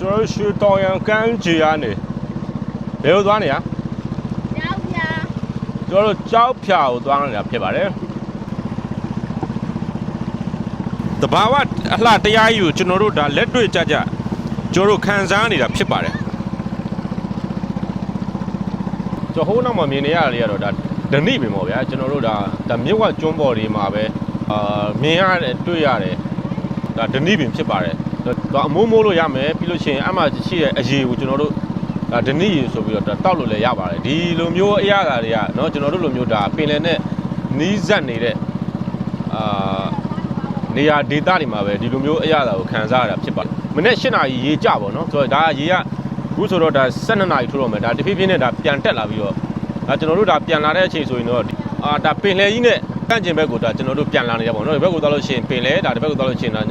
ကျွန်တော်ရွှေတောင်ရန်ကမ်းခြေကနေဘယ်လိုသွားနေရကျွန်တော်တို့ကြောက်ဖြာကိုသွားနေတာဖြစ်ပါတယ်တဘာဝအလှတရားကြီးကိုကျွန်တော်တို့ဒါလက်တွေ့ကြကျွန်တော်တို့ခံစားနေတာဖြစ်ပါတယ်ကျွန်တော်ဟိုးနောက်မှာမြင်နေရတာလေးကတော့ဒါဓနိပင်ပေါ့ဗျာကျွန်တော်တို့ဒါမြစ်ဝကျွန်းပေါ်တွေမှာပဲမြင်ရတယ်တွေ့ရတယ်ဒါဓနိပင်ဖြစ်ပါတယ်ဒါအမိုးမိုးလို့ရမယ်ပြီးလို့ရှိရင်အမှရှိတဲ့အရေးကိုကျွန်တော်တို့ဒါဓနိရေဆိုပြီးတော့တောက်လို့လည်းရပါတယ်ဒီလိုမျိုးအရာတွေကเนาะကျွန်တော်တို့လိုမျိုးဒါပင်လယ်နဲ့နီးစပ်နေတဲ့နေရာဒေသတွေမှာပဲဒီလိုမျိုးအရာကိုခံစားရတာဖြစ်ပါတယ်မနေ့၈နာရီရေကြပါเนาะဆိုတော့ဒါရေကအခုဆိုတော့ဒါ12နာရီထိုးတော့မယ်ဒါတဖြည်းဖြည်းနဲ့ဒါပြန်တက်လာပြီးတော့ဒါကျွန်တော်တို့ဒါပြန်လာတဲ့အချိန်ဆိုရင်တော့ဒါပင်လယ်ကြီးနဲ့ကန့်ကျင်ဘက်ကိုဒါကျွန်တော်တို့ပြန်လာနေရပါတော့ဒီဘက်ကိုသွားလို့ရှိရင်ပင်လယ်ဒါဒီဘက်ကိုသွားလို့ရှိရင်ဒါ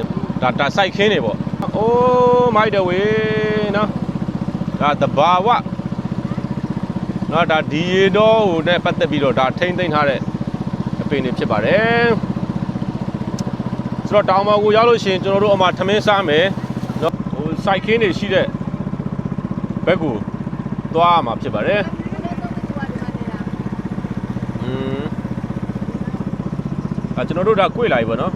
စိုက်ခင်းနေပေါ့အိုးမိုက်တဝေးနော်ဒါတဘာဝနော်ဒါဒီရေတော့ဟိုနဲ့ပတ်သက်ပြီးတော့ဒါထိမ့်သိမ့်ထားတဲ့အပင်တွေဖြစ်ပါတယ်ဆိုတော့တောင်ပေါ်ကိုရောက်လို့ရှိရင်ကျွန်တော်တို့အမှထမင်းစားမယ်နော်ဟိုစိုက်ခင်းတွေရှိတဲ့ဘက်ကိုသွားမှာဖြစ်ပါတယ်ကျွန်တော်တို့ဒါ꿰လာပြီပေါ့နော်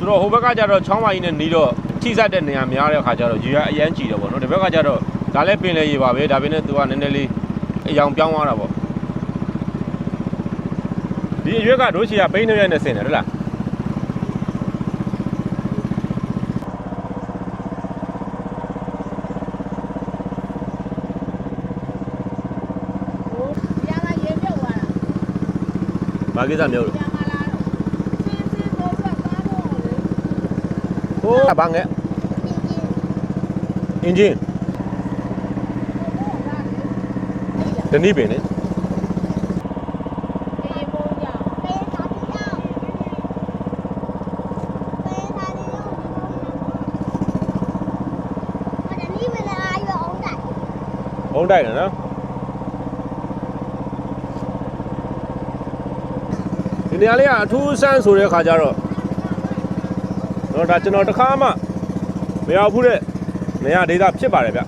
ဆိုတော့ဟိုဘက်ကကျတော့ချောင်းမကြီးနဲ့နီးတော့ထိစပ်တဲ့နေရာများတဲ့အခါကျတော့ရေကအရန်ကြည်တယ်ပေါ့နော်ဒီဘက်ကကျတော့ဒါလည်းပင်လေရေပါပဲဒါပေမဲ့သူကနည်းနည်းလေးအယောင်ပြောင်းသွားတာပေါ့ဒီအရွက်ကတို့ရှိကပိန်းနေရနဲ့ဆင်တယ်ဟုတ်လားဘာကိစ္စမျိုးလို့ဟိုးဘာငဲ့အင်ဂျင်ဓနိပင်လေအုံးတိုက်နော်ဒီနေရာလေးကအထူးဆန်းဆိုတဲ့ခါကျတော့ဒါကျွန်တော်တစ်ခါမှမရောက်ဘူးတဲ့နေရာဒေသဖြစ်ပါတယ်ဗျ